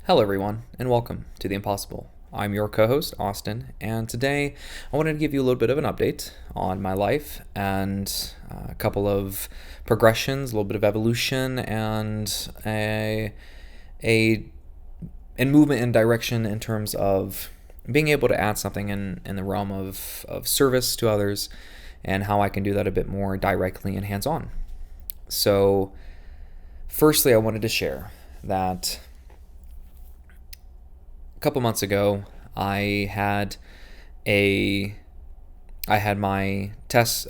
Hello, everyone, and welcome to The Impossible. I'm your co-host, Austin, and today I wanted to give you a little bit of an update on my life and a couple of progressions, a little bit of evolution, and a movement in direction in terms of being able to add something in the realm of service to others and how I can do that a bit more directly and hands-on. So, firstly, I wanted to share that a couple months ago, I had my test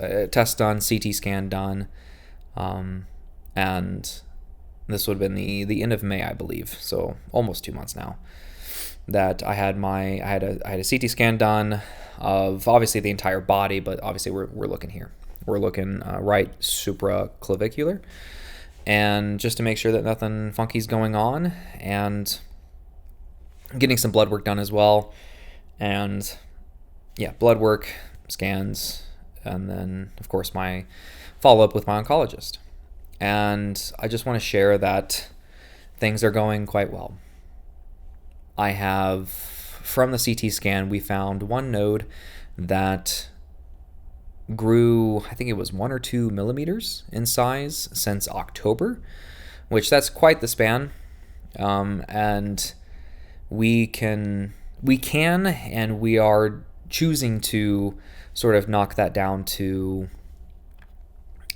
done, CT scan done, and this would have been the end of May, I believe, so almost 2 months now. That I had a CT scan done of obviously the entire body, but obviously we're looking here. We're looking right supraclavicular, and just to make sure that nothing funky is going on, and getting some blood work done as well. And yeah, blood work, scans, and then of course my follow-up with my oncologist. And I just want to share that things are going quite well. I have, from the CT scan, we found one node that grew, I think it was 1 or 2 millimeters in size since October, which that's quite the span. And we can and we are choosing to sort of knock that down to,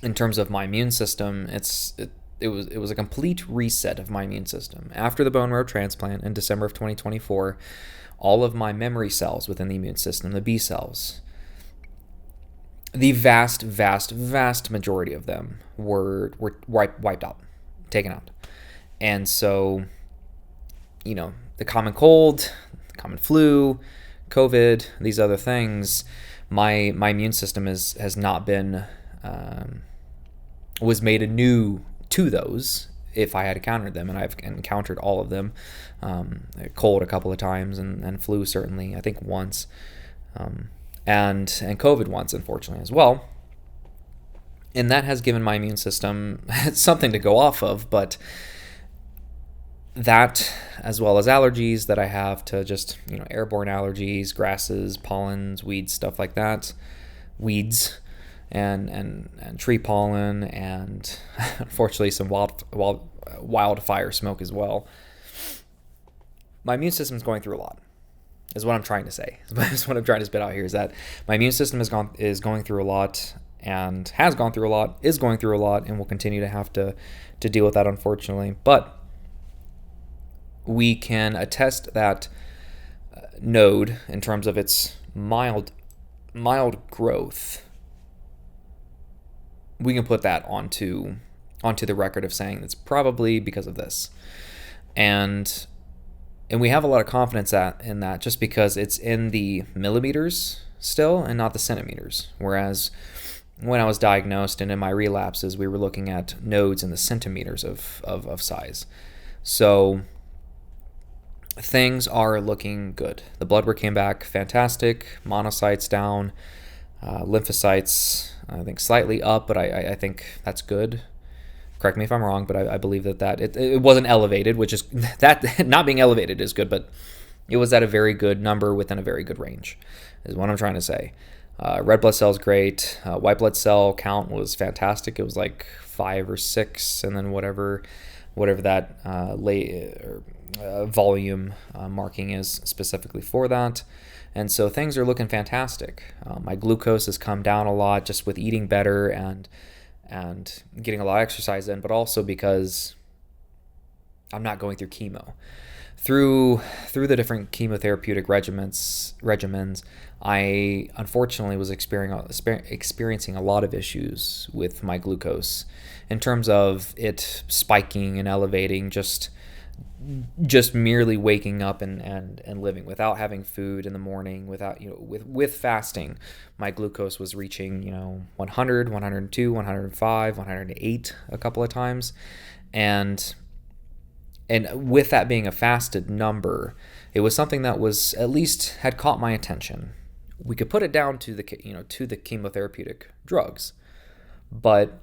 in terms of my immune system, it was a complete reset of my immune system. After the bone marrow transplant in December of 2024, all of my memory cells within the immune system, the B cells, the vast majority of them were wiped out, taken out. And so, the common cold, the common flu, COVID, these other things, my immune system has not been, was made anew to those if I had encountered them, and I've encountered all of them. Cold a couple of times, and flu certainly, I think once, and COVID once, unfortunately, as well. And that has given my immune system something to go off of, but that, as well as allergies that I have to just, airborne allergies, grasses, pollens, weeds, stuff like that, weeds, and tree pollen, and unfortunately some wildfire smoke as well. My immune system is going through a lot, is what I'm trying to say. That's what I'm trying to spit out here, is that my immune system is going through a lot, and has gone through a lot, is going through a lot, and will continue to have to deal with that, unfortunately. But we can attest that node, in terms of its mild growth, we can put that onto the record of saying it's probably because of this. And we have a lot of confidence in that just because it's in the millimeters still and not the centimeters. Whereas when I was diagnosed and in my relapses, we were looking at nodes in the centimeters of size. So things are looking good. The blood work came back fantastic. Monocytes down, lymphocytes I think slightly up, but I think that's good. Correct me if I'm wrong, but I believe that it wasn't elevated, which is that not being elevated is good, but it was at a very good number within a very good range, is what I'm trying to say. Red blood cells great. White blood cell count was fantastic. It was like 5 or 6, and then whatever that volume marking is specifically for that. And so things are looking fantastic. My glucose has come down a lot just with eating better and getting a lot of exercise in, but also because I'm not going through chemo. Through the different chemotherapeutic regimens, I unfortunately was experiencing a lot of issues with my glucose in terms of it spiking and elevating just merely waking up and living without having food in the morning, without with fasting. My glucose was reaching 100, 102, 105, 108 a couple of times, and with that being a fasted number, it was something that was at least had caught my attention. We could put it down to the chemotherapeutic drugs, but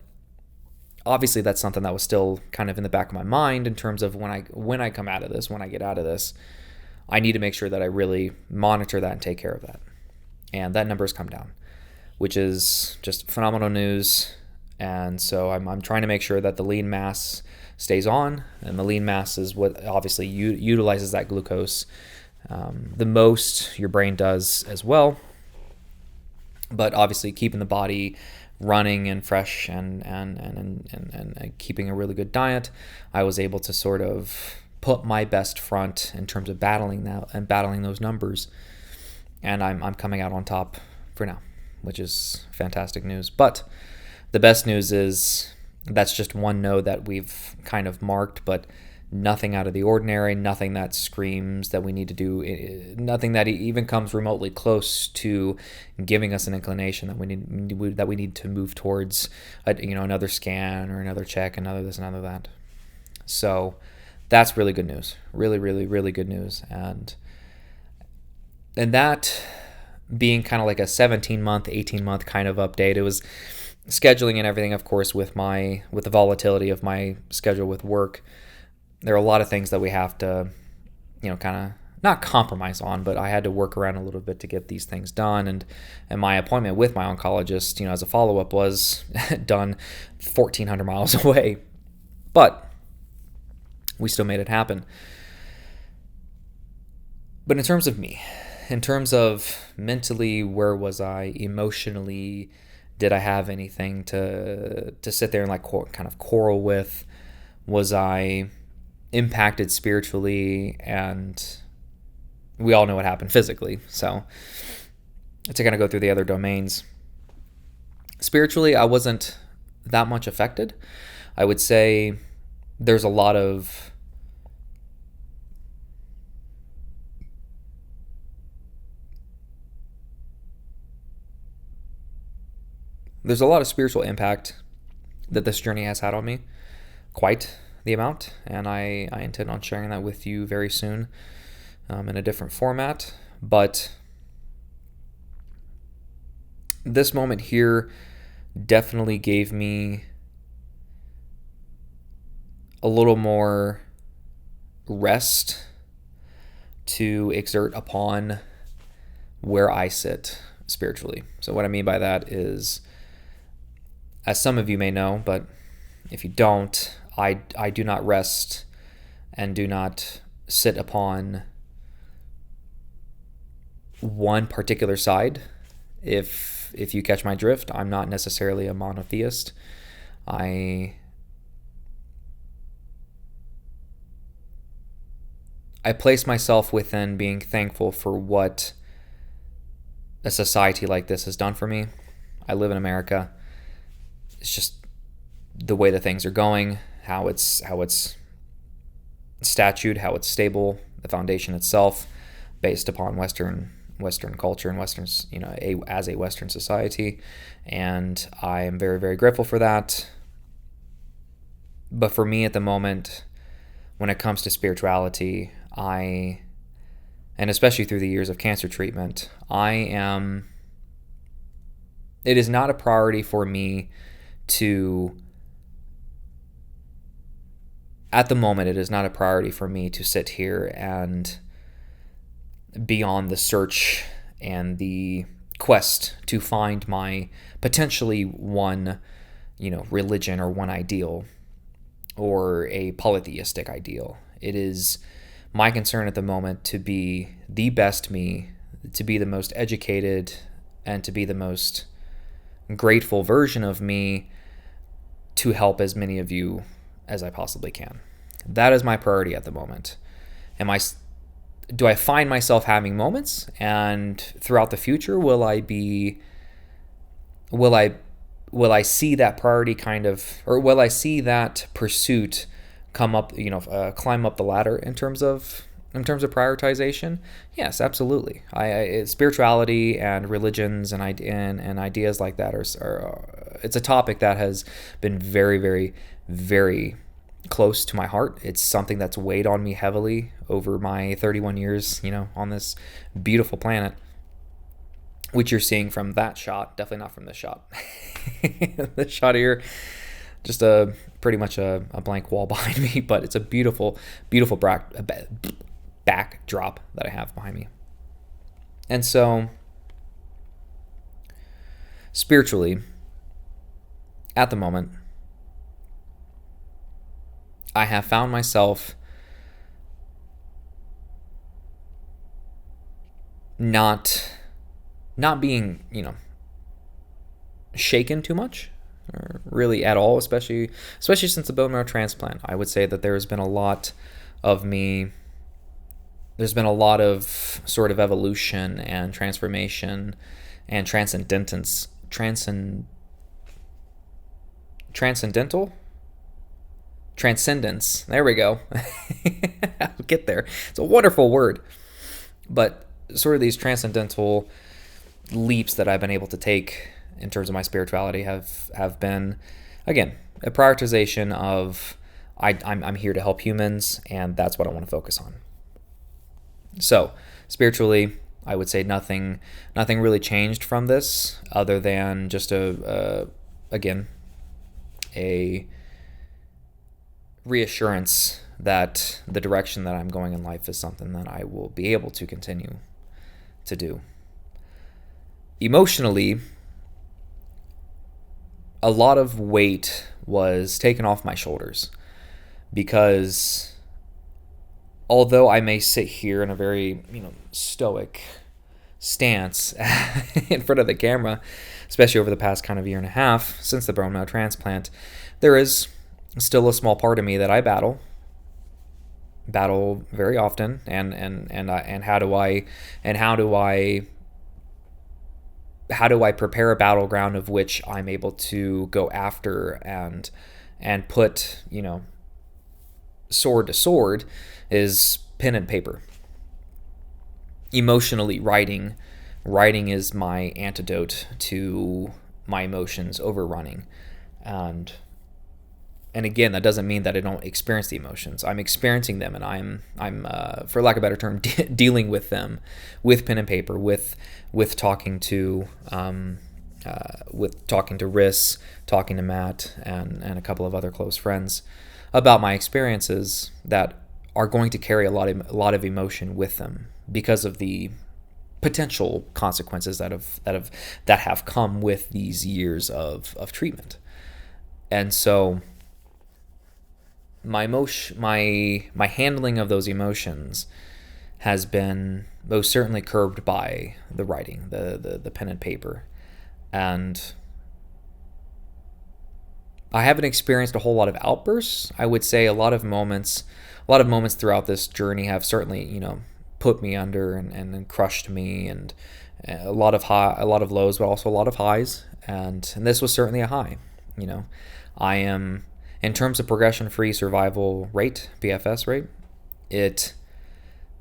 obviously that's something that was still kind of in the back of my mind in terms of when I come out of this, when I get out of this, I need to make sure that I really monitor that and take care of that. And that number has come down, which is just phenomenal news. And so I'm trying to make sure that the lean mass stays on, and the lean mass is what obviously utilizes that glucose the most. Your brain does as well, but obviously keeping the body running and fresh and keeping a really good diet, I was able to sort of put my best front in terms of battling that and battling those numbers, and I'm coming out on top for now, which is fantastic news. But the best news is that's just one no that we've kind of marked, but nothing out of the ordinary, nothing that screams that we need to do, nothing that even comes remotely close to giving us an inclination that we need to move towards another scan or another check, another this, another that. So that's really good news. Really, really, really good news. And that being kind of like a 17-month, 18-month kind of update, it was scheduling and everything, of course, with the volatility of my schedule with work. There are a lot of things that we have to, kind of not compromise on, but I had to work around a little bit to get these things done. And my appointment with my oncologist, as a follow-up, was done 1,400 miles away. But we still made it happen. But in terms of me, in terms of mentally, where was I? Emotionally, did I have anything to sit there and kind of quarrel with? Was I impacted spiritually? And we all know what happened physically. So to kind of go through the other domains, spiritually, I wasn't that much affected. I would say there's a lot of spiritual impact that this journey has had on me, quite the amount, and I intend on sharing that with you very soon in a different format. But this moment here definitely gave me a little more rest to exert upon where I sit spiritually. So what I mean by that is, as some of you may know, but if you don't, I do not rest and do not sit upon one particular side. If you catch my drift, I'm not necessarily a monotheist. I place myself within being thankful for what a society like this has done for me. I live in America. It's just the way that things are going, how it's statued, how it's stable, the foundation itself, based upon Western culture and as a Western society, and I am very, very grateful for that. But for me at the moment, when it comes to spirituality, and especially through the years of cancer treatment, it is not a priority for me at the moment, it is not a priority for me to sit here and be on the search and the quest to find my potentially one, religion or one ideal or a polytheistic ideal. It is my concern at the moment to be the best me, to be the most educated, and to be the most grateful version of me, to help as many of you as I possibly can. That is my priority at the moment. Do I find myself having moments, and throughout the future will I see that priority will I see that pursuit come up, climb up the ladder in terms of prioritization? Yes, absolutely. Spirituality and religions and ideas like that are it's a topic that has been very, very, very close to my heart. It's something that's weighed on me heavily over my 31 years, on this beautiful planet, which you're seeing from that shot. Definitely not from this shot. This shot here, just pretty much a blank wall behind me, but it's a beautiful, beautiful backdrop that I have behind me. And so, spiritually, at the moment, I have found myself not being, shaken too much, or really at all, especially since the bone marrow transplant. I would say that there's been a lot of sort of evolution and transformation and transcendence. There we go. I'll get there. It's a wonderful word. But sort of these transcendental leaps that I've been able to take in terms of my spirituality have been, again, a prioritization of I'm here to help humans, and that's what I want to focus on. So spiritually, I would say nothing really changed from this, other than just a reassurance that the direction that I'm going in life is something that I will be able to continue to do. Emotionally, a lot of weight was taken off my shoulders, because although I may sit here in a very, stoic stance in front of the camera, especially over the past kind of year and a half since the bone marrow transplant, there is still a small part of me that I battle very often, and how do I prepare a battleground of which I'm able to go after and put, sword to sword, is pen and paper. Emotionally, writing is my antidote to my emotions overrunning. And again, that doesn't mean that I don't experience the emotions. I'm experiencing them, and I'm for lack of a better term, dealing with them with pen and paper, with talking to Riss, talking to Matt, and a couple of other close friends about my experiences that are going to carry a lot of emotion with them because of the potential consequences that have come with these years of treatment. And so my handling of those emotions has been most certainly curbed by the writing, the pen and paper. And I haven't experienced a whole lot of outbursts. I would say a lot of moments throughout this journey have certainly, put me under and crushed me, and a lot of lows, but also a lot of highs. And this was certainly a high. I am, in terms of progression-free survival rate, PFS rate, it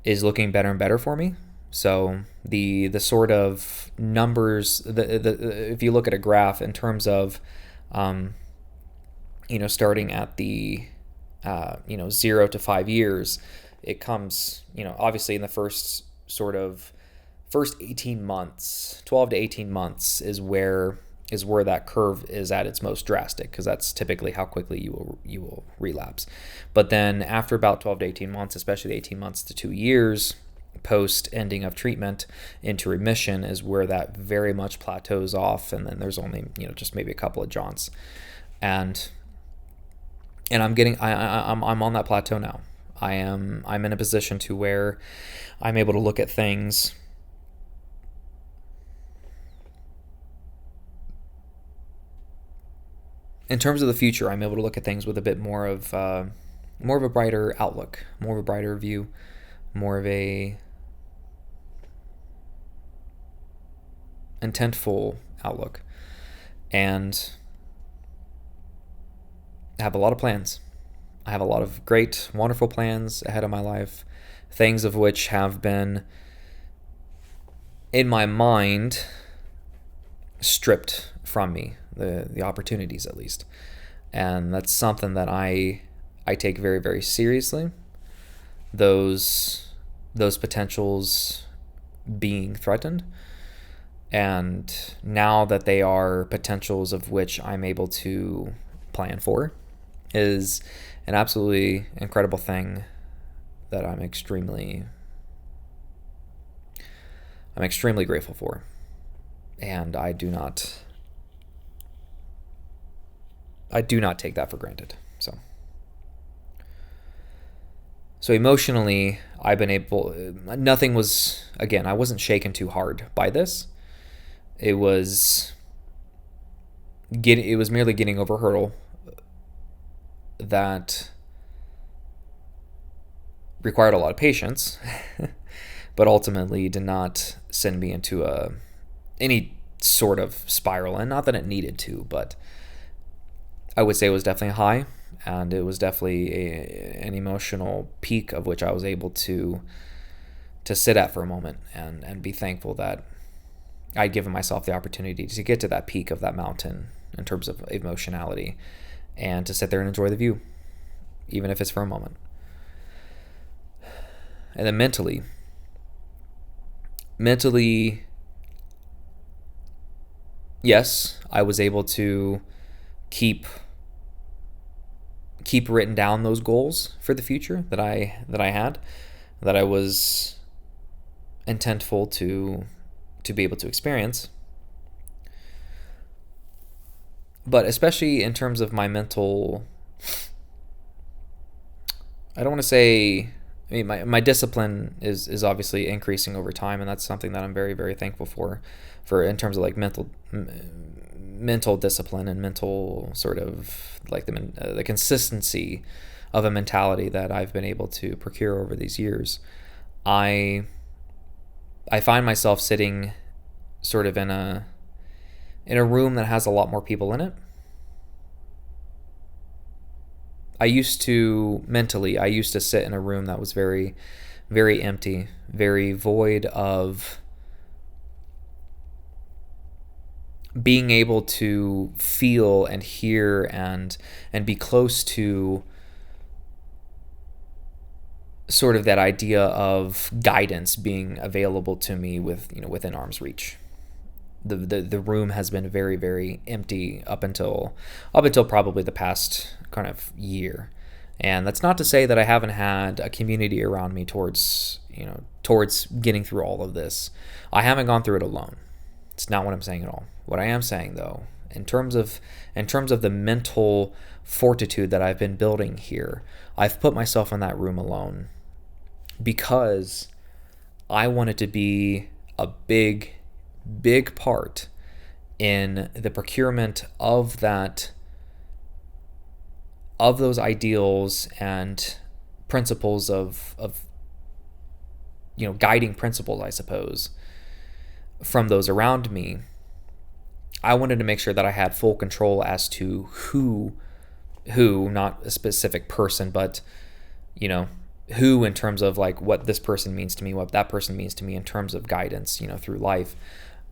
is looking better and better for me. So the sort of numbers, if you look at a graph in terms of, starting at the 0 to 5 years, it comes, obviously in the first 18 months, 12 to 18 months is where that curve is at its most drastic, because that's typically how quickly you will relapse. But then after about 12 to 18 months, especially 18 months to 2 years post ending of treatment into remission, is where that very much plateaus off, and then there's only just maybe a couple of jaunts, and I'm on that plateau now. I'm in a position to where I'm able to look at things in terms of the future. I'm able to look at things with a bit more of a brighter outlook, more of a brighter view, more of a intentful outlook, and I have a lot of plans. I have a lot of great, wonderful plans ahead of my life, things of which have been, in my mind, stripped from me, the opportunities at least. And that's something that I take very, very seriously. Those potentials being threatened. And now that they are potentials of which I'm able to plan for is an absolutely incredible thing that I'm extremely grateful for. And I do not take that for granted. So emotionally, I've been able, nothing was, again, I wasn't shaken too hard by this. It was merely getting over a hurdle that required a lot of patience, but ultimately did not send me into any sort of spiral. And not that it needed to, but I would say it was definitely high, and it was definitely an emotional peak of which I was able to sit at for a moment and be thankful that I'd given myself the opportunity to get to that peak of that mountain in terms of emotionality, and to sit there and enjoy the view, even if it's for a moment. And then mentally, yes, I was able to keep written down those goals for the future that I had, that I was intentful to be able to experience. But especially in terms of my mental, I don't want to say, I mean, my discipline is obviously increasing over time, and that's something that I'm very, very thankful for in terms of like mental discipline and mental sort of like the consistency of a mentality that I've been able to procure over these years. I find myself sitting sort of in a room that has a lot more people in it. I used to sit in a room that was very, very empty, very void of being able to feel and hear and be close to sort of that idea of guidance being available to me within arm's reach. The room has been very, very empty up until probably the past kind of year. And that's not to say that I haven't had a community around me towards getting through all of this. I haven't gone through it alone. It's not what I'm saying at all. What I am saying, though, in terms of the mental fortitude that I've been building here, I've put myself in that room alone because I wanted to be a big part in the procurement of those ideals and principles of guiding principles, I suppose, from those around me. I wanted to make sure that I had full control as to who, not a specific person, but who in terms of like what this person means to me, what that person means to me in terms of guidance, through life.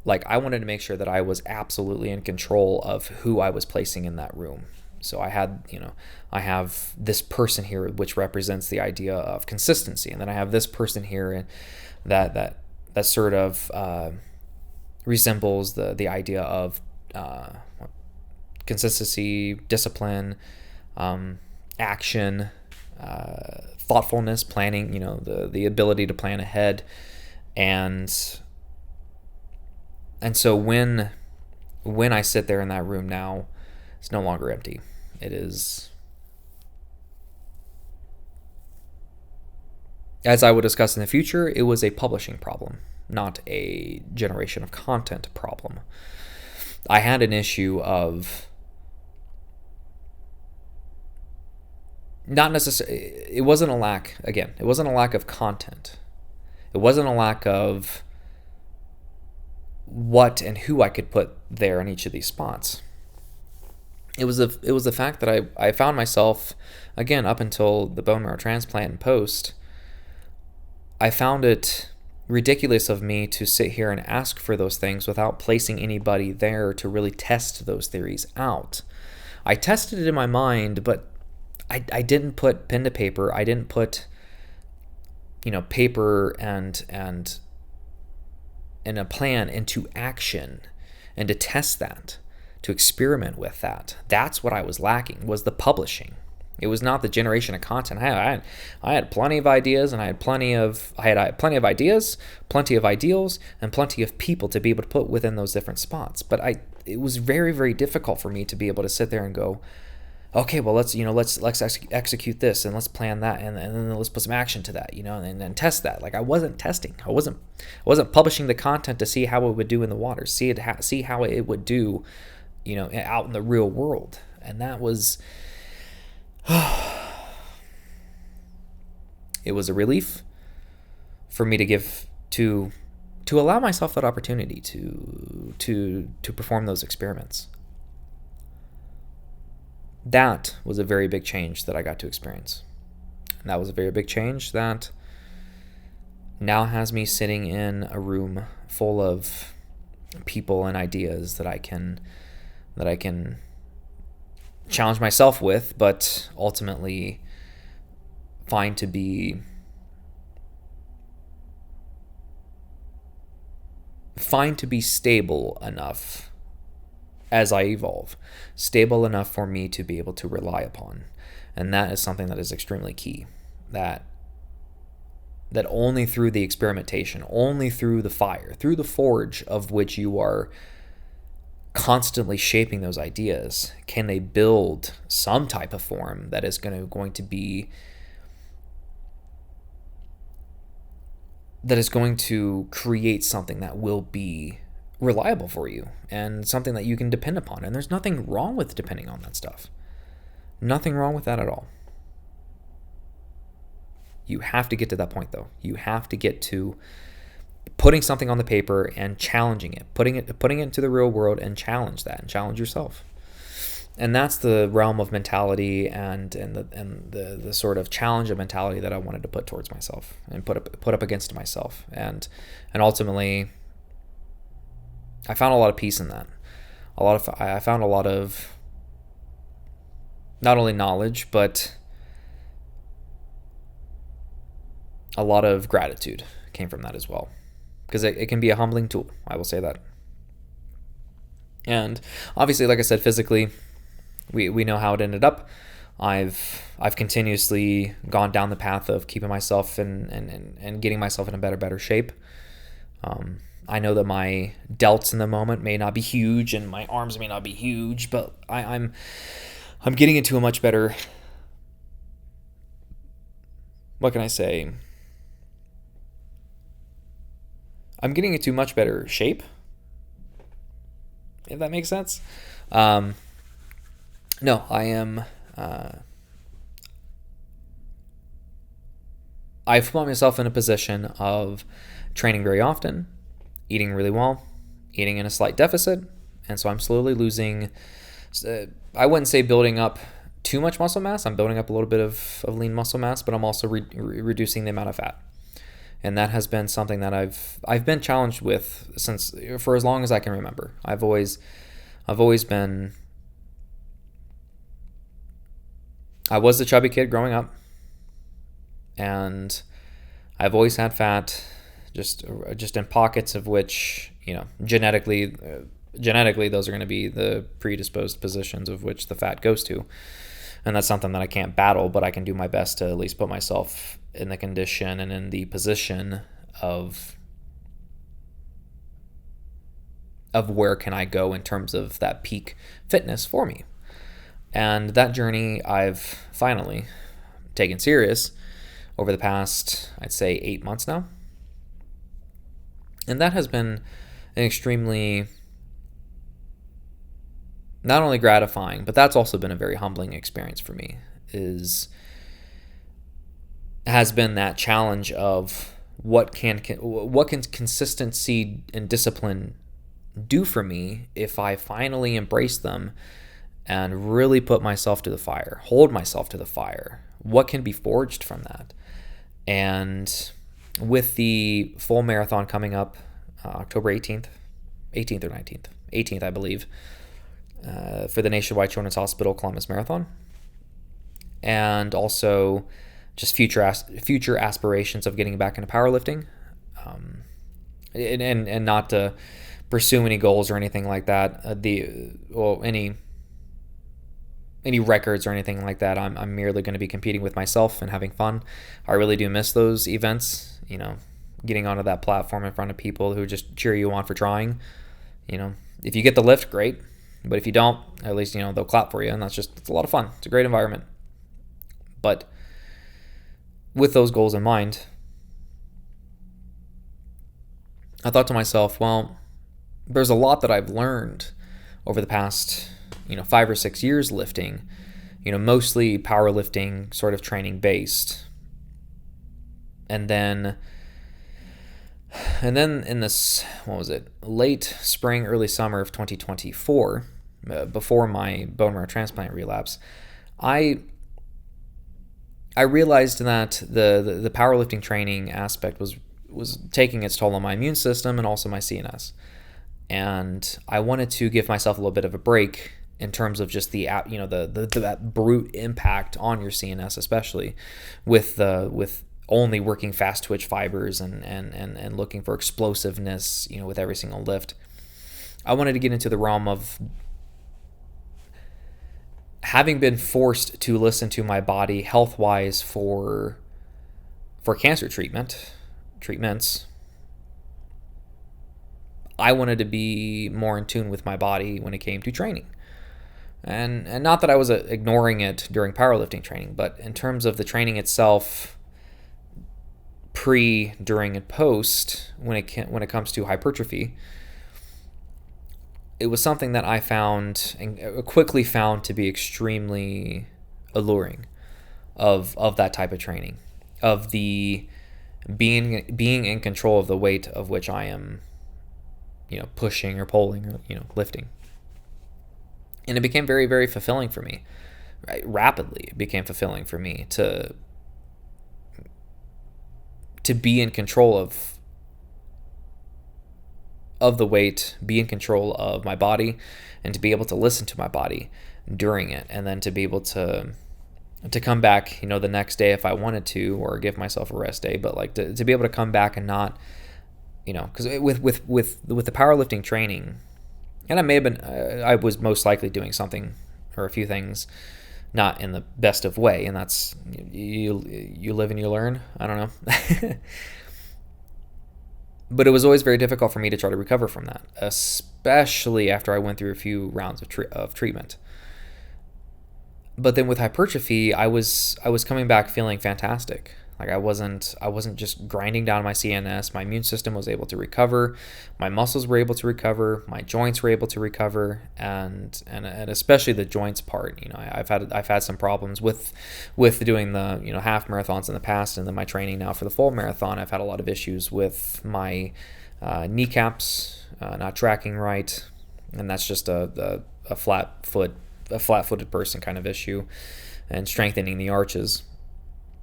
Like, I wanted to make sure that I was absolutely in control of who I was placing in that room. So I have this person here, which represents the idea of consistency. And then I have this person here that sort of resembles the idea of consistency, discipline, action, thoughtfulness, planning, the ability to plan ahead. And so when I sit there in that room now, it's no longer empty. It is, as I will discuss in the future, it was a publishing problem, not a generation of content problem. I had an issue of not necessarily, it wasn't a lack of content. It wasn't a lack of what and who I could put there in each of these spots. It was the fact that I found myself, again, up until the bone marrow transplant and post, I found it ridiculous of me to sit here and ask for those things without placing anybody there to really test those theories out. I tested it in my mind, but I didn't put pen to paper. I didn't put paper and a plan into action, and to test that, to experiment with that. That's what I was lacking, was the publishing. It was not the generation of content. I had plenty of ideas, and I had plenty of ideas, plenty of ideals, and plenty of people to be able to put within those different spots. But it was very, very difficult for me to be able to sit there and go, okay, well, let's execute this, and let's plan that, and then let's put some action to that, and then test that. Like, I wasn't testing. I wasn't publishing the content to see how it would do in the water, see how it would do, out in the real world. And that was, it was a relief for me to allow myself that opportunity to perform those experiments. That was a very big change that I got to experience. And that was a very big change that now has me sitting in a room full of people and ideas that I can challenge myself with, but ultimately find to be stable enough as I evolve, stable enough for me to be able to rely upon. And that is something that is extremely key, that only through the experimentation, only through the fire, through the forge of which you are constantly shaping those ideas, can they build some type of form that is going to create something that will be reliable for you and something that you can depend upon. And there's nothing wrong with depending on that stuff. Nothing wrong with that at all. You have to get to that point, though. You have to get to putting something on the paper and challenging it, putting it into the real world and challenge that and challenge yourself. And that's the realm of mentality and the sort of challenge of mentality that I wanted to put towards myself and put up against myself. And ultimately, I found a lot of peace in that. I found a lot of not only knowledge, but a lot of gratitude came from that as well. Because it can be a humbling tool, I will say that. And obviously, like I said, physically, we know how it ended up. I've continuously gone down the path of keeping myself and getting myself in a better shape. I know that my delts in the moment may not be huge and my arms may not be huge, but I'm getting into a much better, what can I say? I'm getting into much better shape, if that makes sense. No, I am. I've put myself in a position of training very often, eating really well, eating in a slight deficit, and so I'm slowly losing. I wouldn't say building up too much muscle mass. I'm building up a little bit of lean muscle mass, but I'm also reducing the amount of fat. And that has been something that I've been challenged with for as long as I can remember. I've always been. I was the chubby kid growing up, and I've always had fat, just in pockets of which, genetically those are going to be the predisposed positions of which the fat goes to. And that's something that I can't battle, but I can do my best to at least put myself in the condition and in the position of where can I go in terms of that peak fitness for me. And that journey I've finally taken serious over the past, I'd say, 8 months now. And that has been an extremely, not only gratifying, but that's also been a very humbling experience for me, has been that challenge of what can consistency and discipline do for me if I finally embrace them and really put myself to the fire, hold myself to the fire. What can be forged from that? And with the full marathon coming up October 18th or 19th, 18th, I believe, for the Nationwide Children's Hospital Columbus Marathon, and also just future aspirations of getting back into powerlifting, and not to pursue any goals or anything like that. Any records or anything like that. I'm merely going to be competing with myself and having fun. I really do miss those events, getting onto that platform in front of people who just cheer you on for trying. If you get the lift, great. But if you don't, at least, they'll clap for you. And it's a lot of fun. It's a great environment. But with those goals in mind, I thought to myself, well, there's a lot that I've learned over the past 5 or 6 years lifting, mostly powerlifting sort of training based. And then in this, what was it, late spring, early summer of 2024, before my bone marrow transplant relapse, I realized that the powerlifting training aspect was taking its toll on my immune system and also my CNS. And I wanted to give myself a little bit of a break in terms of just that brute impact on your CNS, especially with only working fast twitch fibers and looking for explosiveness, with every single lift. I wanted to get into the realm of having been forced to listen to my body health-wise for cancer treatments. I wanted to be more in tune with my body when it came to training. And not that I was ignoring it during powerlifting training, but in terms of the training itself, pre, during, and post, when it comes to hypertrophy, it was something that I found and quickly found to be extremely alluring of that type of training, of the being in control of the weight of which I am, pushing or pulling or lifting. And it became very, very fulfilling for me. Right? Rapidly, it became fulfilling for me to be in control of the weight, be in control of my body, and to be able to listen to my body during it, and then to be able to come back, the next day if I wanted to, or give myself a rest day, but to be able to come back and not, because with the powerlifting training. And I was most likely doing something or a few things not in the best of way. And that's, you live and you learn. I don't know. But it was always very difficult for me to try to recover from that, especially after I went through a few rounds of treatment. But then with hypertrophy, I was coming back feeling fantastic. I wasn't just grinding down my CNS. My immune system was able to recover. My muscles were able to recover. My joints were able to recover, and especially the joints part. I've had some problems with doing the half marathons in the past, and then my training now for the full marathon. I've had a lot of issues with my kneecaps not tracking right, and that's just a flat-footed person kind of issue, and strengthening the arches.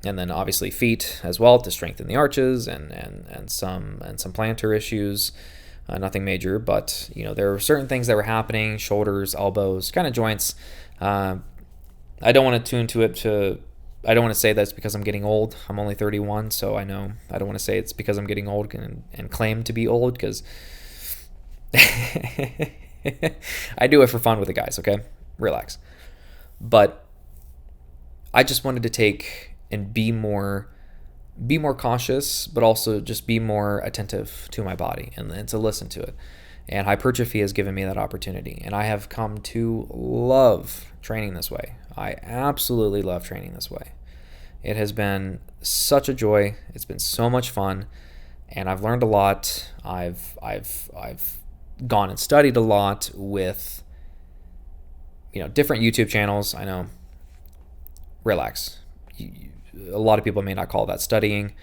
And then obviously feet as well to strengthen the arches, and some plantar issues, nothing major, but there were certain things that were happening, shoulders, elbows, kind of joints. I don't want to tune to it I don't want to say that's because I'm getting old. I'm only 31, so I don't want to say it's because I'm getting old and claim to be old, because I do it for fun with the guys, okay? Relax. But I just wanted to take and be more cautious, but also just be more attentive to my body and to listen to it. And hypertrophy has given me that opportunity. And I have come to love training this way. I absolutely love training this way. It has been such a joy. It's been so much fun. And I've learned a lot. I've gone and studied a lot with different YouTube channels. I know. Relax. A lot of people may not call that studying.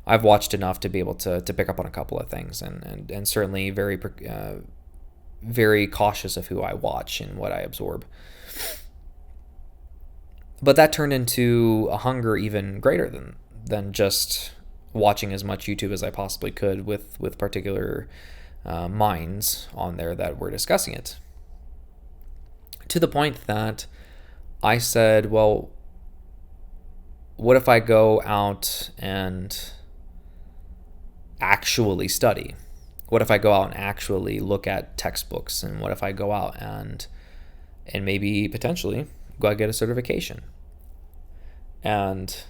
I've watched enough to be able to pick up on a couple of things, and certainly very very cautious of who I watch and what I absorb. But that turned into a hunger even greater than just watching as much YouTube as I possibly could with particular minds on there that were discussing it. To the point that I said, well, what if I go out and actually study? what if I go out and actually look at textbooks? And what if I go out and maybe potentially go out and get a certification? And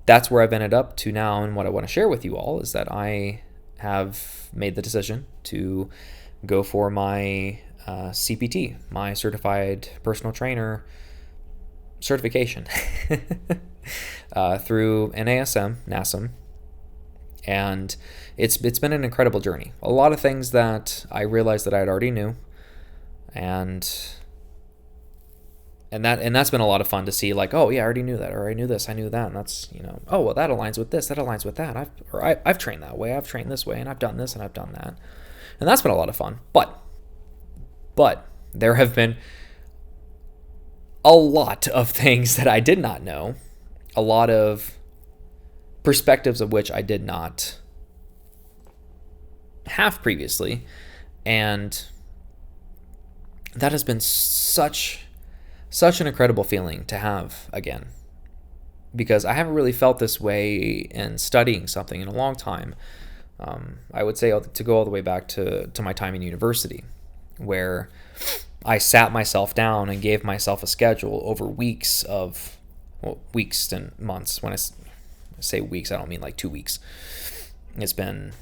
that's where I've ended up to now. And what I want to share with you all is that I have made the decision to go for my CPT, my certified personal trainer certification through NASM. And it's been an incredible journey. A lot of things that I realized that I had already knew, and that's been a lot of fun to see. Like, oh yeah, I already knew that, or I knew this, I knew that, and that's, oh well, that aligns with this, that aligns with that. I've trained that way, I've trained this way, and I've done this and I've done that, and that's been a lot of fun. But there have been a lot of things that I did not know, a lot of perspectives of which I did not have previously, and that has been such an incredible feeling to have again, because I haven't really felt this way in studying something in a long time. I would say to go all the way back to my time in university, where I sat myself down and gave myself a schedule over weeks and months. When I say weeks, I don't mean like 2 weeks. It's been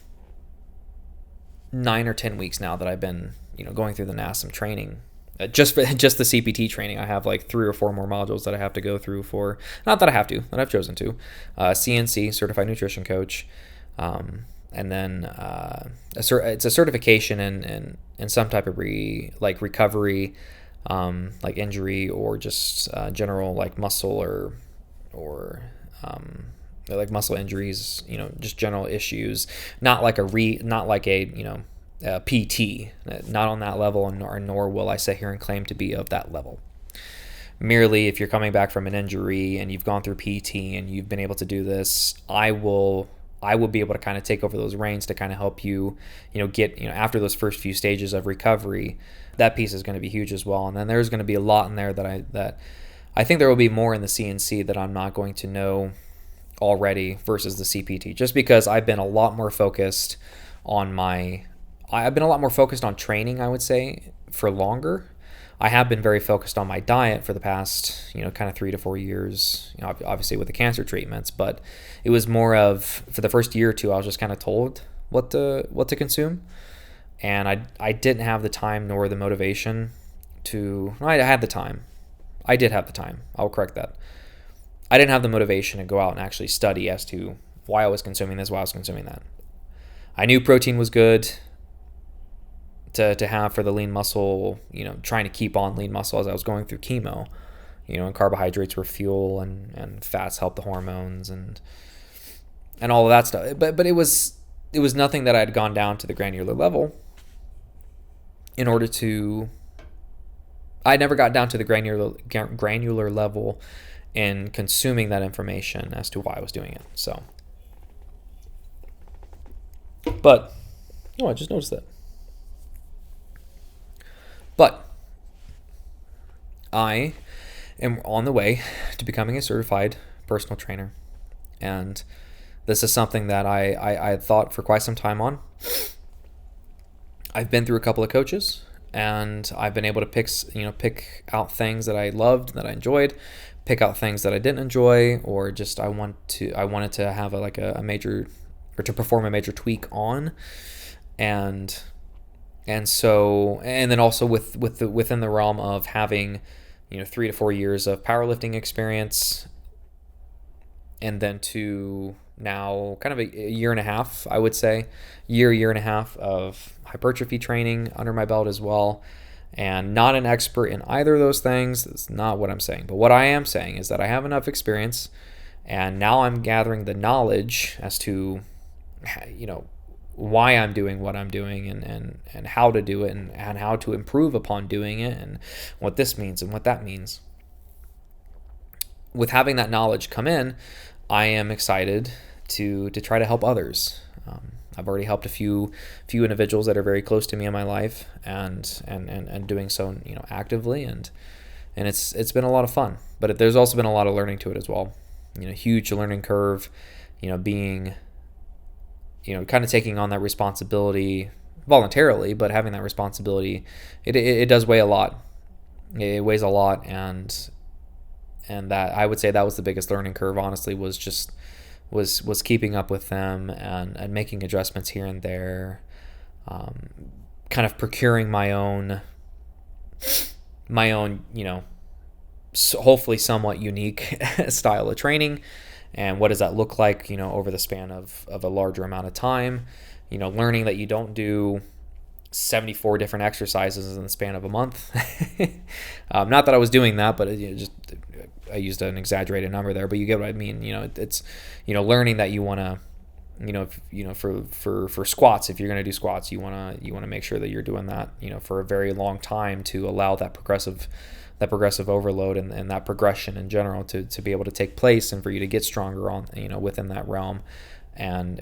9 or 10 weeks now that I've been, going through the NASM training. Just the CPT training, I have like 3 or 4 more modules that I have to go through for, not that I have to, that I've chosen to, CNC, Certified Nutrition Coach, and then it's a certification in some type of recovery, like injury, or just general like muscle or like muscle injuries, just general issues, not like a PT, not on that level, nor will I sit here and claim to be of that level. Merely, if you're coming back from an injury and you've gone through PT and you've been able to do this, I will be able to kind of take over those reins to kind of help you, get, after those first few stages of recovery. That piece is going to be huge as well. And then there's going to be a lot in there that I think there will be more in the CNC that I'm not going to know already versus the CPT, just because I've been a lot more focused on training, I would say, for longer. I have been very focused on my diet for the past, kind of 3 to 4 years, obviously with the cancer treatments, but it was more of, for the first year or two, I was just kind of told what to consume. And I didn't have the time nor the motivation I had the time. I did have the time. I'll correct that. I didn't have the motivation to go out and actually study as to why I was consuming this, why I was consuming that. I knew protein was good to have for the lean muscle, trying to keep on lean muscle as I was going through chemo, and carbohydrates were fuel, and fats help the hormones and all of that stuff. But it was nothing that I had gone down to the granular level in order to, I never got down to the granular level in consuming that information as to why I was doing it. So, but, I just noticed that. But I am on the way to becoming a certified personal trainer. And this is something that I had thought for quite some time on. I've been through a couple of coaches, and I've been able to pick out things that I loved, that I enjoyed, pick out things that I didn't enjoy, or just I wanted to have a major, or to perform a major tweak on. And then also within the realm of having, 3 to 4 years of powerlifting experience, and then to now kind of a year and a half, I would say, year and a half of hypertrophy training under my belt as well. And not an expert in either of those things. That's not what I'm saying. But what I am saying is that I have enough experience, and now I'm gathering the knowledge as to, why I'm doing what I'm doing, and how to do it, and how to improve upon doing it, and what this means and what that means. With having that knowledge come in, I am excited to try to help others. I've already helped a few individuals that are very close to me in my life, and doing so, actively, and it's been a lot of fun. But there's also been a lot of learning to it as well. Huge learning curve, being kind of taking on that responsibility voluntarily, but having that responsibility, it does weigh a lot. It weighs a lot, and that, I would say, that was the biggest learning curve, honestly, was keeping up with them, and making adjustments here and there, kind of procuring my own, hopefully somewhat unique style of training. And what does that look like, over the span of a larger amount of time? Learning that you don't do 74 different exercises in the span of a month. Not that I was doing that, but I used an exaggerated number there, but you get what I mean. It's learning that you want to, for squats, if you're going to do squats, you want to make sure that you're doing that, for a very long time, to allow that progressive overload and that progression in general to be able to take place, and for you to get stronger on, within that realm. And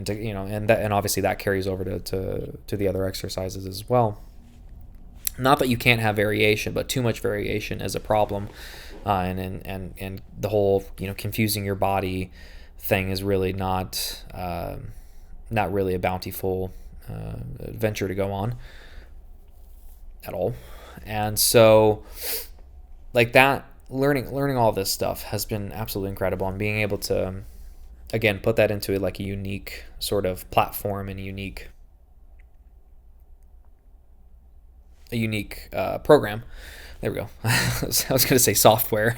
to, and obviously that carries over to the other exercises as well. Not that you can't have variation, but too much variation is a problem. And the whole, confusing your body thing is really not really a bountiful venture to go on at all. And so, like, that, learning all this stuff has been absolutely incredible, and being able to, again, put that into like a unique sort of platform and a unique program. There we go. I was going to say software.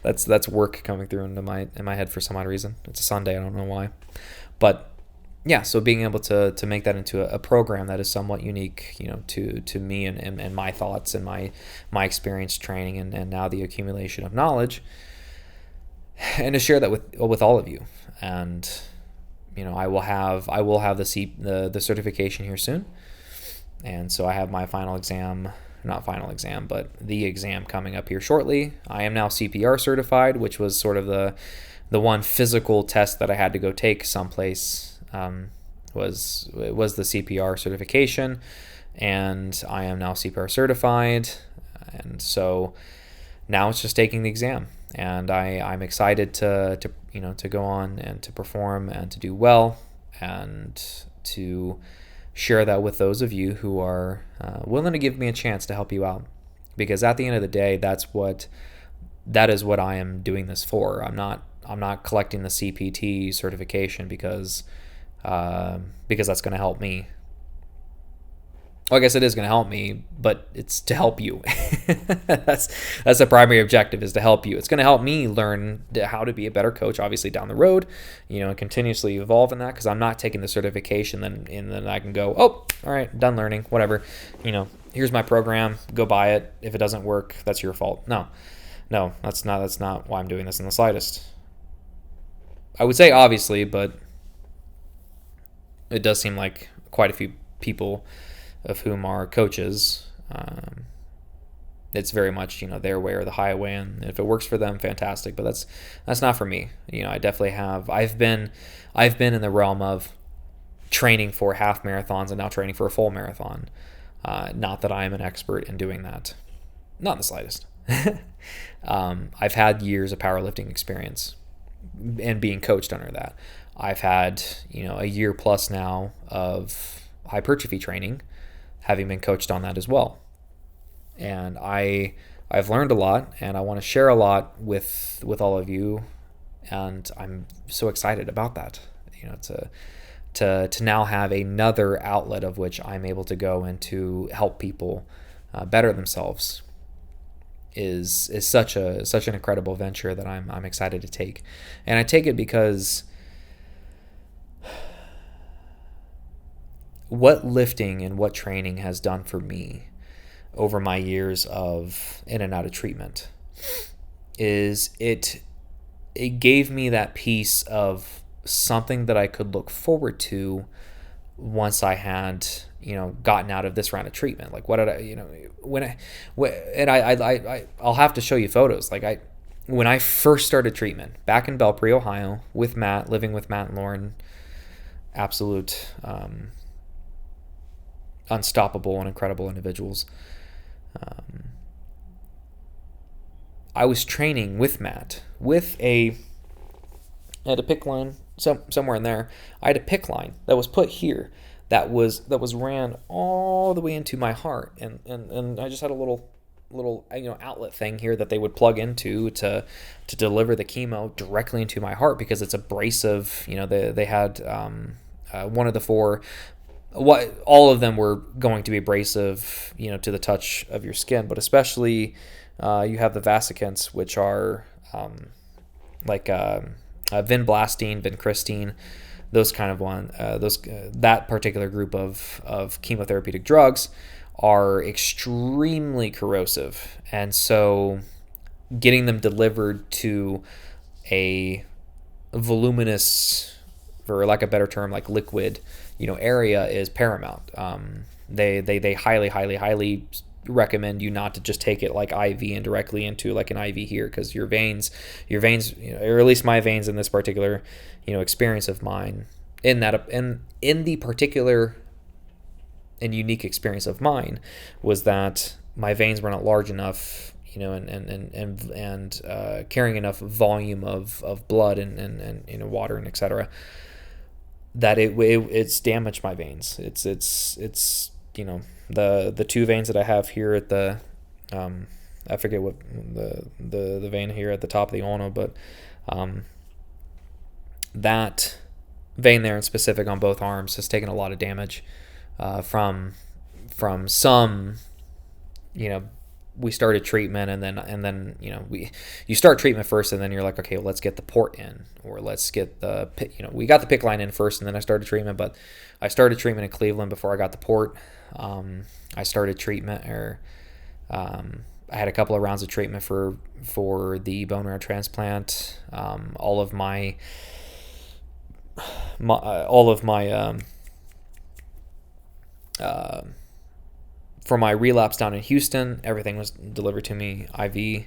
That's work coming through in my head for some odd reason. It's a Sunday, I don't know why. But yeah, so being able to make that into a program that is somewhat unique, to me and my thoughts and my experience training, and now the accumulation of knowledge, and to share that with all of you. And I will have the certification here soon. And so I have my the exam coming up here shortly. I am now CPR certified, which was sort of the one physical test that I had to go take someplace. Was the CPR certification, and I am now CPR certified. And so now it's just taking the exam, and I'm excited to go on and to perform and to do well, and to share that with those of you who are willing to give me a chance to help you out. Because at the end of the day, that is what I am doing this for. I'm not collecting the CPT certification because that's going to help me. Well, I guess it is going to help me, but it's to help you. That's the primary objective, is to help you. It's going to help me learn how to be a better coach, obviously, down the road, and continuously evolve in that, because I'm not taking the certification and then I can go, oh, all right, done learning, whatever. Here's my program, go buy it. If it doesn't work, that's your fault. No, that's not why I'm doing this in the slightest. I would say obviously, but it does seem like quite a few people of whom are coaches, it's very much, their way or the highway, and if it works for them, fantastic, but that's not for me. I definitely I've been in the realm of training for half marathons and now training for a full marathon. Not that I am an expert in doing that, not in the slightest. I've had years of powerlifting experience and being coached under that. I've had, a year plus now of hypertrophy training, having been coached on that as well. And I've learned a lot, and I want to share a lot with all of you, and I'm so excited about that. To now have another outlet of which I'm able to go and to help people better themselves is such an incredible venture that I'm excited to take. And I take it because what lifting and what training has done for me over my years of in and out of treatment is it gave me that piece of something that I could look forward to once I had, gotten out of this round of treatment. Like, what did I'll have to show you photos. Like, when I first started treatment back in Belpre, Ohio, with Matt, living with Matt and Lauren, absolute unstoppable and incredible individuals. I was training with Matt I had to pick one somewhere in there, I had a PICC line that was put here that was ran all the way into my heart, and I just had a little outlet thing here that they would plug into to deliver the chemo directly into my heart, because it's abrasive. They had one of the four. All of them were going to be abrasive, to the touch of your skin, but especially you have the vasicants, which are vinblastine, vincristine, those kind of that particular group of chemotherapeutic drugs are extremely corrosive. And so getting them delivered to a voluminous, for lack of a better term, like liquid, area is paramount. They highly recommend you not to just take it like IV and directly into like an IV here, because your veins, or at least my veins in this particular, experience of mine, in the particular and unique experience of mine, was that my veins were not large enough, and carrying enough volume of blood and water and etc., that it's damaged my veins. It's the two veins that I have here at the I forget what the vein here at the top of the ulna, but that vein there in specific on both arms has taken a lot of damage from some, we started treatment, and then you start treatment first, and then you're like, okay, well, let's get the port in, or let's get we got the PICC line in first, and then I started treatment. But I started treatment in Cleveland before I got the port. I started treatment, I had a couple of rounds of treatment for the bone marrow transplant. All of my for my relapse down in Houston, everything was delivered to me IV,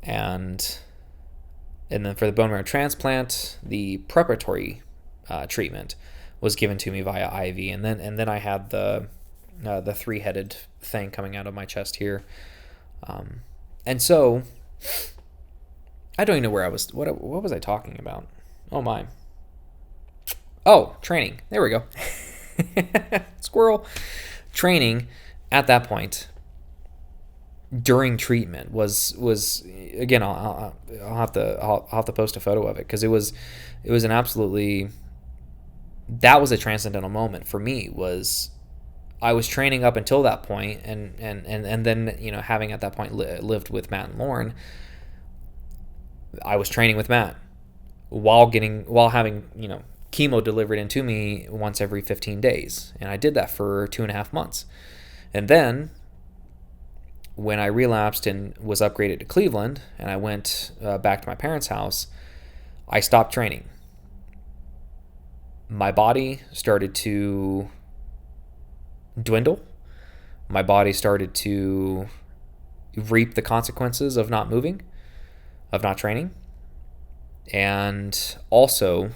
and then for the bone marrow transplant, the preparatory treatment was given to me via IV, and then I had the three-headed thing coming out of my chest here, and so I don't even know where I was. What was I talking about? Oh my! Oh, training. There we go. Squirrel. Training at that point during treatment was again, I'll have to post a photo of it, because it was an absolutely, that was a transcendental moment for me. Was I was training up until that point, and then having at that point lived with Matt and Lauren, I was training with Matt while having chemo delivered into me once every 15 days. And I did that for 2.5 months. And then when I relapsed and was upgraded to Cleveland, and I went back to my parents' house, I stopped training. My body started to dwindle. My body started to reap the consequences of not moving, of not training. And also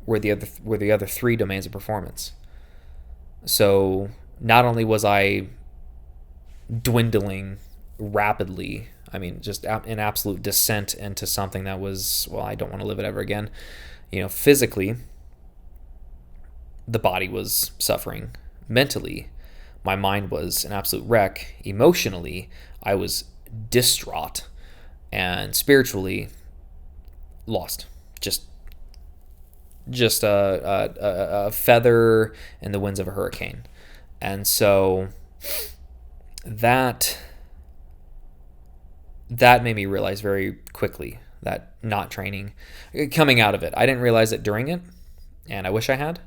were the other three domains of performance. So not only was I dwindling rapidly, I mean, just an absolute descent into something that was, well, I don't want to live it ever again. Physically, the body was suffering. Mentally, my mind was an absolute wreck. Emotionally, I was distraught. And spiritually, lost. Just a feather in the winds of a hurricane. And so that made me realize very quickly that not training, coming out of it, I didn't realize it during it, and I wish I had,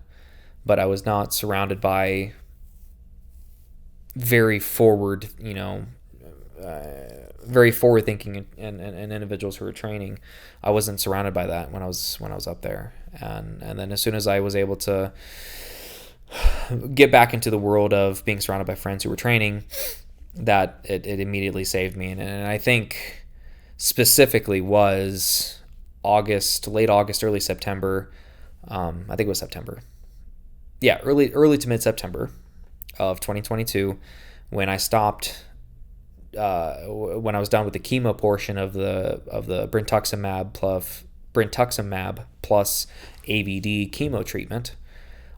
but I was not surrounded by very forward, very forward thinking and individuals who were training. I wasn't surrounded by that when I was up there. And then as soon as I was able to get back into the world of being surrounded by friends who were training, that it immediately saved me. And I think specifically was late August, early September. I think it was September. Yeah, early to mid-September of 2022, when I stopped, when I was done with the chemo portion of the brentuximab plus brentuximab plus AVD chemo treatment,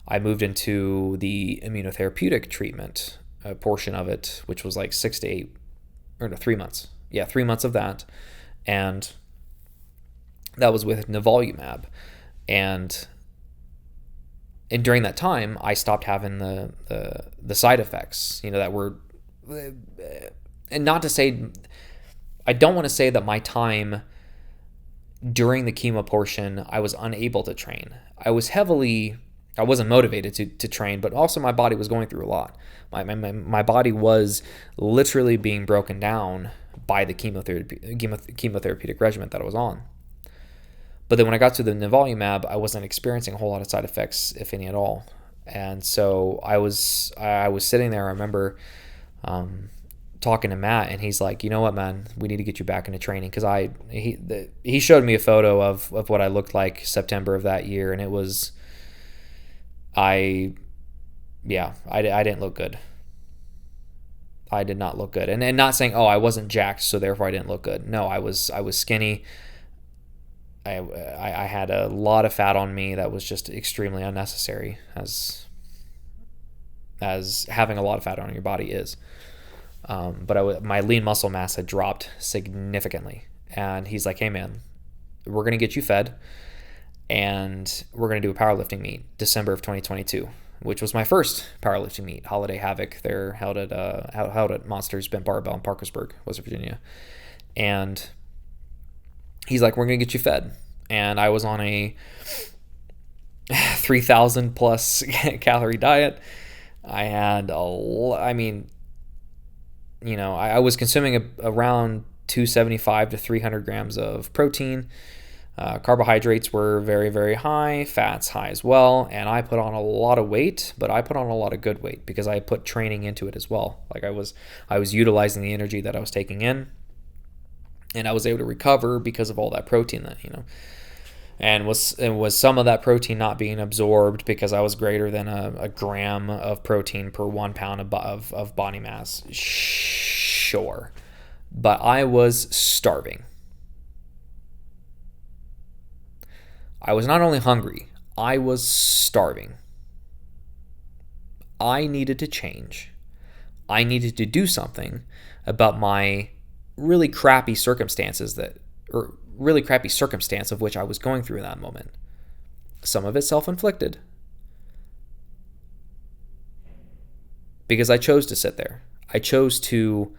I moved into the immunotherapeutic treatment portion of it, which was like 3 months. Yeah, 3 months of that. And that was with nivolumab. And during that time, I stopped having the side effects, that were, and not to say, I don't want to say that my time during the chemo portion, I was unable to train. I wasn't motivated to train, but also my body was going through a lot. My body was literally being broken down by the chemotherapeutic regimen that I was on. But then when I got to the nivolumab, I wasn't experiencing a whole lot of side effects, if any at all. And so I was sitting there. I remember talking to Matt, and he's like, "You know what, man? We need to get you back into training." Because he showed me a photo of what I looked like September of that year, and it was, I didn't look good. I did not look good, and not saying, oh, I wasn't jacked, so therefore I didn't look good. No, I was skinny. I had a lot of fat on me that was just extremely unnecessary, as having a lot of fat on your body is. But my lean muscle mass had dropped significantly, and he's like, "Hey man, we're gonna get you fed, and we're gonna do a powerlifting meet December of 2022." Which was my first powerlifting meet, Holiday Havoc. They're held at Monsters Bent Barbell in Parkersburg, West Virginia. And he's like, "We're going to get you fed." And I was on a 3,000 plus calorie diet. I had I was consuming around 275 to 300 grams of protein. Carbohydrates were very, very high, fats high as well, and I put on a lot of weight, but I put on a lot of good weight because I put training into it as well. Like I was utilizing the energy that I was taking in, and I was able to recover because of all that protein that, and was some of that protein not being absorbed because I was greater than a gram of protein per 1 pound of body mass. Sure, but I was starving. I was not only hungry, I was starving. I needed to change. I needed to do something about my really crappy circumstance of which I was going through in that moment. Some of it self-inflicted. Because I chose to sit there. I chose to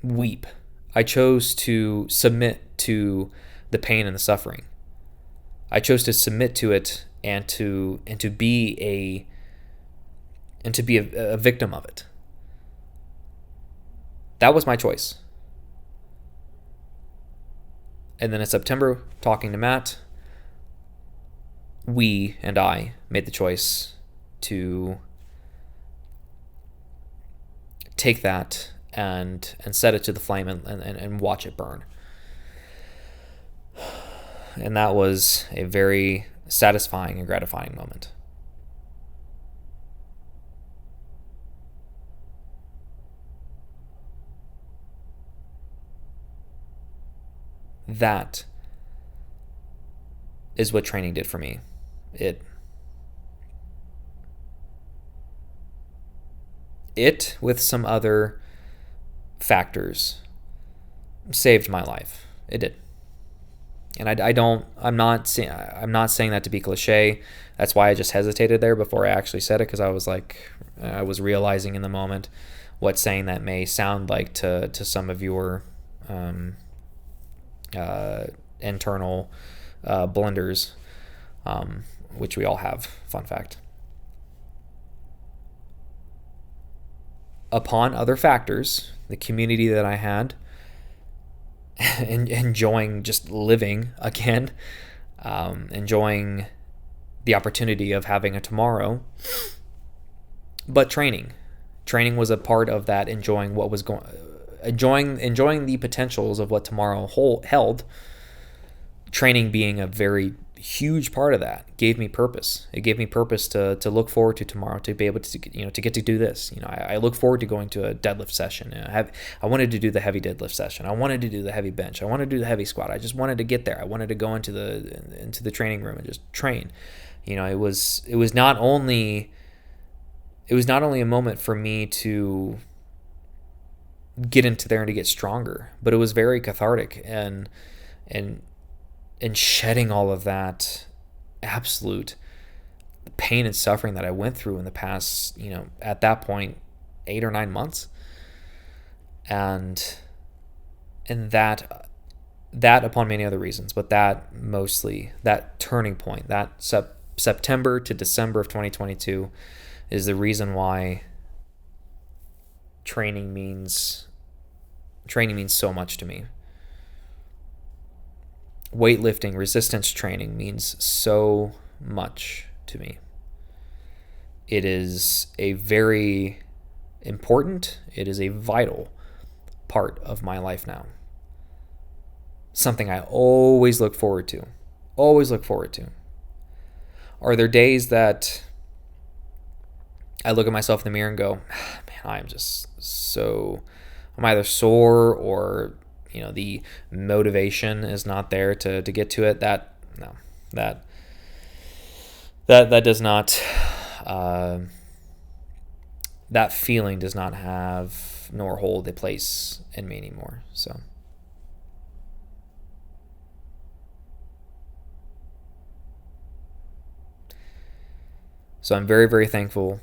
weep. I chose to submit to the pain and the suffering. I chose to submit to it and to be a victim of it. That was my choice. And then in September, talking to Matt, I made the choice to take that and set it to the flame and watch it burn. And that was a very satisfying and gratifying moment. That is what training did for me. It with some other factors saved my life. It did. And I'm not saying that to be cliche. That's why I just hesitated there before I actually said it, because I was like, I was realizing in the moment what saying that may sound like to some of your internal blenders, which we all have. Fun fact. Upon other factors, the community that I had, enjoying just living again, enjoying the opportunity of having a tomorrow, but training was a part of that, enjoying the potentials of what tomorrow held, training being a very huge part of that gave me purpose. It gave me purpose to look forward to tomorrow, to be able to, to get to do this. I look forward to going to a deadlift session. I wanted to do the heavy deadlift session. I wanted to do the heavy bench. I wanted to do the heavy squat. I just wanted to get there. I wanted to go into the training room and just train. It was not only a moment for me to get into there and to get stronger, but it was very cathartic and shedding all of that absolute pain and suffering that I went through in the past, at that point, 8 or 9 months. And that upon many other reasons, but that mostly, that turning point, that September to December of 2022 is the reason why training means so much to me. Weightlifting, resistance training means so much to me. It is a very important, it is a vital part of my life now. Something I always look forward to. Always look forward to. Are there days that I look at myself in the mirror and go, man, I'm either sore or the motivation is not there to get to it. That does not, that feeling does not have nor hold a place in me anymore. So I'm very, very thankful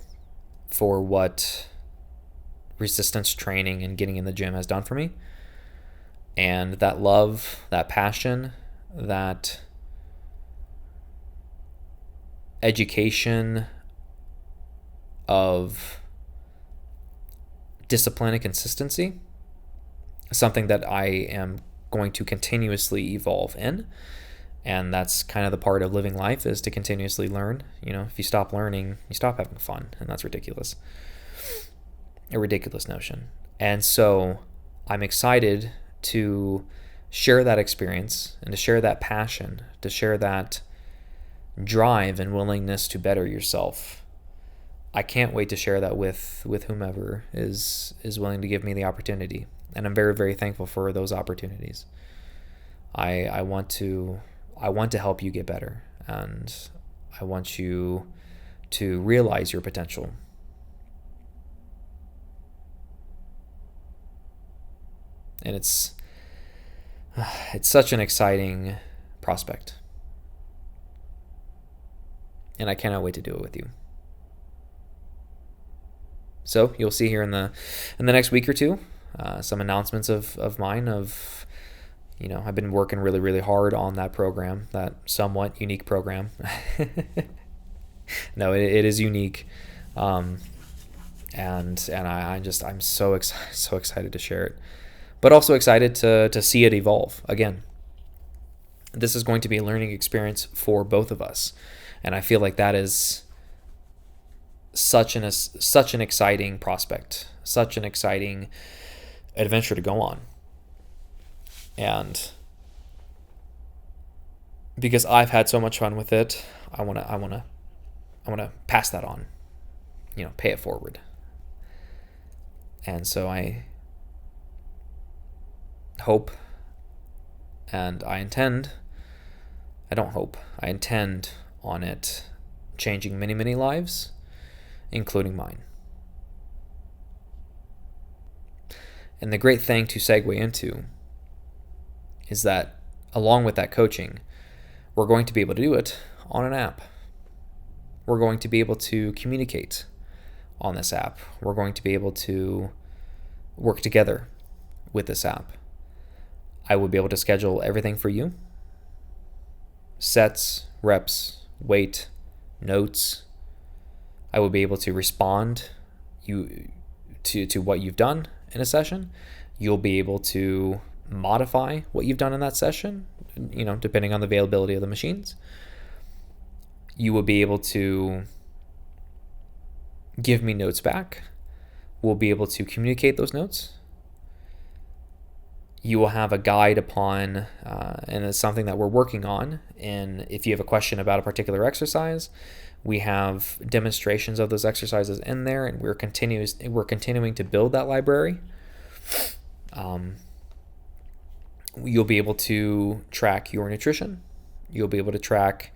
for what resistance training and getting in the gym has done for me. And that love, that passion, that education of discipline and consistency, something that I am going to continuously evolve in. And that's kind of the part of living life, is to continuously learn. If you stop learning, you stop having fun. And that's ridiculous. A ridiculous notion. And so I'm excited to share that experience and to share that passion, to share that drive and willingness to better yourself. I can't wait to share that with whomever is willing to give me the opportunity. And I'm very, very thankful for those opportunities. I want to help you get better, and I want you to realize your potential. And it's such an exciting prospect. And I cannot wait to do it with you. So you'll see here in the next week or two some announcements of mine of, I've been working really, really hard on that program, that somewhat unique program. No, it is unique. And I'm so excited to share it. But also excited to see it evolve. Again, this is going to be a learning experience for both of us. And I feel like that is such an exciting prospect, such an exciting adventure to go on. And because I've had so much fun with it, I want to pass that on, pay it forward. And so I hope, and I intend on it changing many, many lives, including mine. And the great thing to segue into is that along with that coaching, we're going to be able to do it on an app. We're going to be able to communicate on this app. We're going to be able to work together with this app. I will be able to schedule everything for you. Sets, reps, weight, notes. I will be able to respond to what you've done in a session. You'll be able to modify what you've done in that session, depending on the availability of the machines. You will be able to give me notes back. We'll be able to communicate those notes. you will have a guide upon, and it's something that we're working on. And if you have a question about a particular exercise, we have demonstrations of those exercises in there, and we're continuing to build that library. You'll be able to track your nutrition. You'll be able to track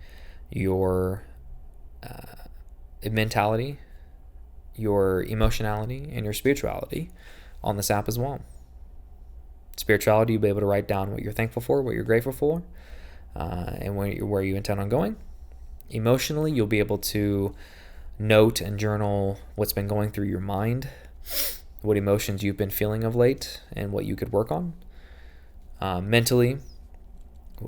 your mentality, your emotionality, and your spirituality on this app as well. Spirituality, you'll be able to write down what you're thankful for, what you're grateful for, and where you intend on going. Emotionally, you'll be able to note and journal what's been going through your mind, what emotions you've been feeling of late, and what you could work on. Mentally,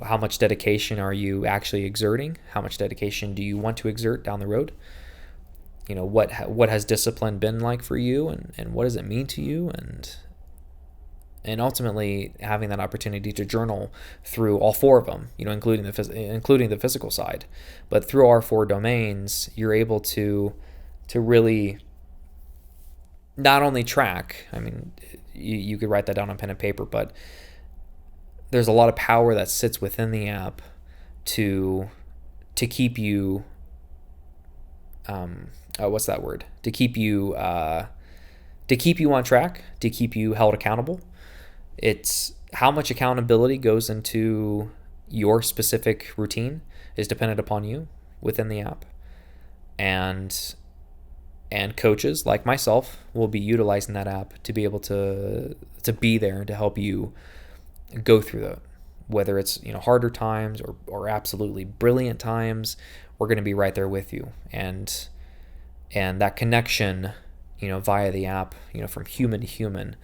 how much dedication are you actually exerting? How much dedication do you want to exert down the road? What has discipline been like for you, and what does it mean to you? And ultimately having that opportunity to journal through all four of them, including the physical side. But through our four domains, you're able to really not only track, you could write that down on pen and paper, but there's a lot of power that sits within the app to keep you, what's that word? To keep you on track, to keep you held accountable. It's how much accountability goes into your specific routine is dependent upon you within the app. And coaches like myself will be utilizing that app to be able to be there to help you go through that. Whether it's harder times or absolutely brilliant times, we're going to be right there with you. And that connection, via the app, from human to human,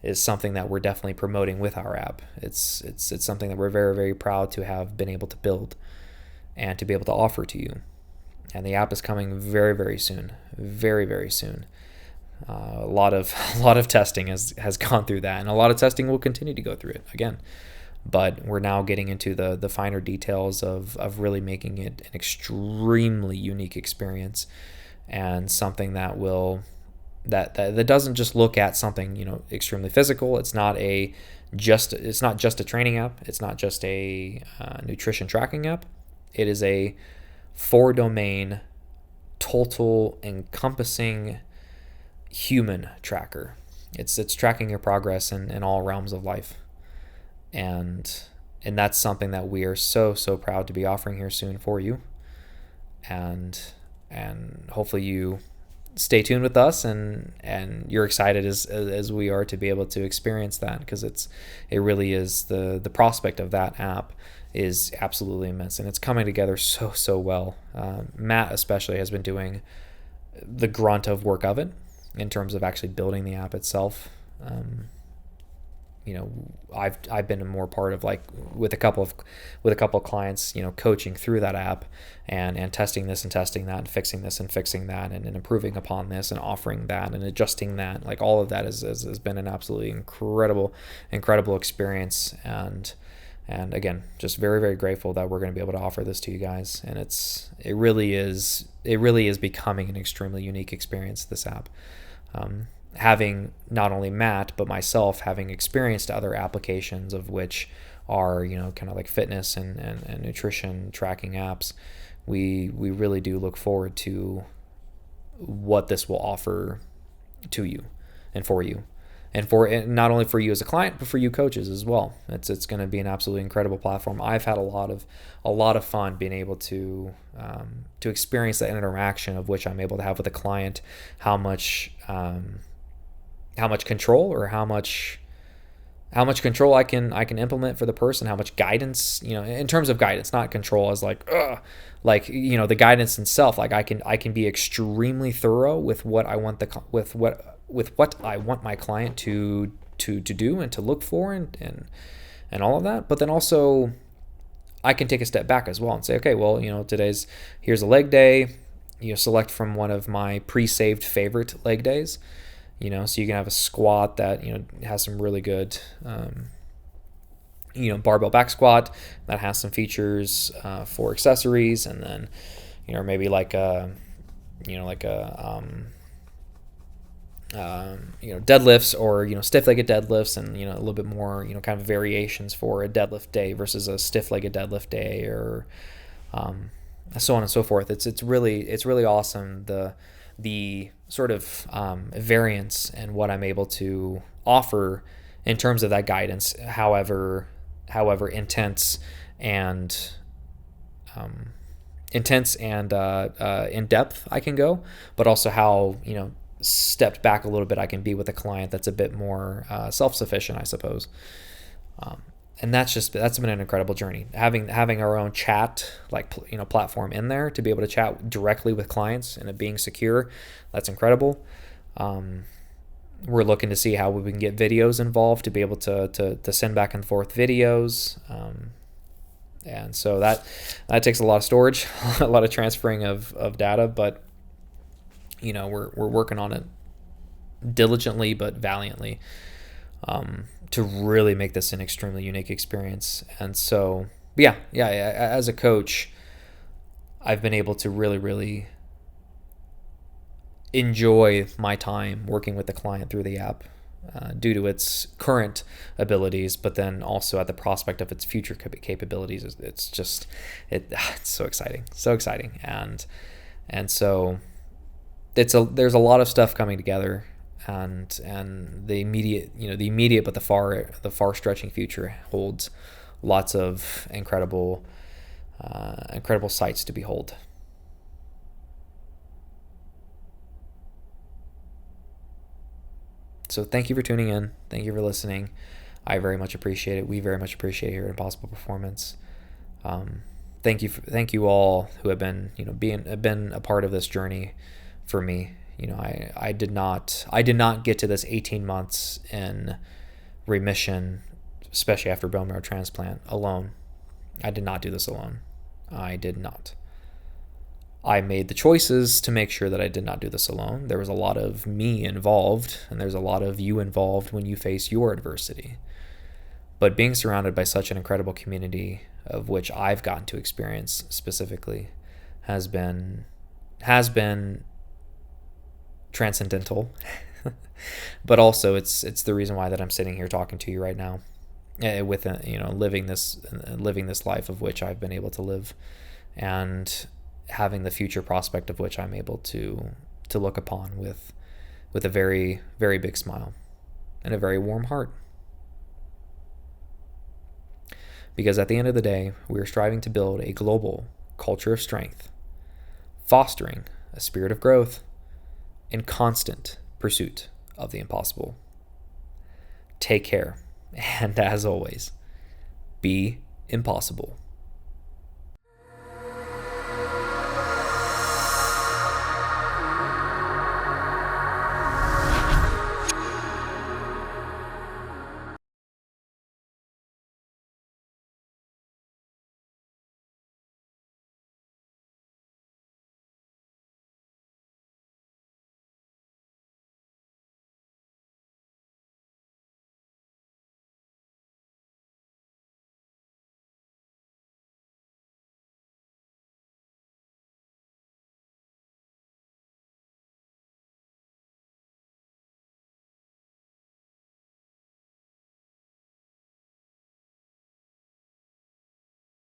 is something that we're definitely promoting with our app. It's something that we're very, very proud to have been able to build and to be able to offer to you. And the app is coming very, very soon, very, very soon. A lot of testing has gone through that, and a lot of testing will continue to go through it again. But we're now getting into the finer details of really making it an extremely unique experience, and something that will that doesn't just look at something extremely physical. It's not just a training app. It's not just a nutrition tracking app. It is a 4-domain, total encompassing human tracker. It's tracking your progress in all realms of life, and that's something that we are so proud to be offering here soon for you, and hopefully you stay tuned with us and you're excited as we are to be able to experience that, because it really is the prospect of that app is absolutely immense, and it's coming together so well. Matt especially has been doing the grunt of work of it in terms of actually building the app itself. I've been a more part of, like, with a couple of clients, coaching through that app and testing this and testing that and fixing this and fixing that and improving upon this and offering that and adjusting that. Like, all of that has been an absolutely incredible experience. And again, just very, very grateful that we're going to be able to offer this to you guys. And it really is becoming an extremely unique experience, this app. Having not only Matt, but myself having experienced other applications of which are, kind of like fitness and nutrition tracking apps, we really do look forward to what this will offer to you and for you. And not only for you as a client, but for you coaches as well. It's going to be an absolutely incredible platform. I've had a lot of fun being able to experience that interaction of which I'm able to have with a client. How much control, or how much control I can implement for the person. How much guidance, in terms of guidance, not control as the guidance itself. Like, I can be extremely thorough with what I want what I want my client to do and to look for and all of that. But then also I can take a step back as well and say, okay, well, here's a leg day. Select from one of my pre-saved favorite leg days. So you can have a squat that has some really good barbell back squat that has some features for accessories, and then deadlifts, or stiff-legged deadlifts, and a little bit more kind of variations for a deadlift day versus a stiff-legged deadlift day, or so on and so forth. It's really awesome, the sort of variance and what I'm able to offer in terms of that guidance, however intense and in depth I can go, but also how stepped back a little bit I can be with a client that's a bit more self-sufficient, I suppose. And that's been an incredible journey. Having our own chat platform in there to be able to chat directly with clients and it being secure, that's incredible. We're looking to see how we can get videos involved to be able to send back and forth videos. And so that takes a lot of storage, a lot of transferring of data, but we're working on it diligently but valiantly to really make this an extremely unique experience. And so yeah, as a coach, I've been able to really, really enjoy my time working with the client through the app due to its current abilities, but then also at the prospect of its future capabilities. It's so exciting. And so there's a lot of stuff coming together, and the immediate but the far stretching future holds lots of incredible sights to behold. So thank you for tuning in. Thank you for listening. I very much appreciate it. We very much appreciate it here at Impossible Performance. Thank you all who have been been a part of this journey for me. I did not get to this 18 months in remission, especially after bone marrow transplant, alone. I did not do this alone. I did not. I made the choices to make sure that I did not do this alone. There was a lot of me involved, and there's a lot of you involved when you face your adversity. But being surrounded by such an incredible community, of which I've gotten to experience specifically, has been transcendental. But also it's the reason why that I'm sitting here talking to you right now, with living this life of which I've been able to live, and having the future prospect of which I'm able to look upon with a very, very big smile and a very warm heart. Because at the end of the day, we are striving to build a global culture of strength, fostering a spirit of growth in constant pursuit of the impossible. Take care, and as always, be impossible.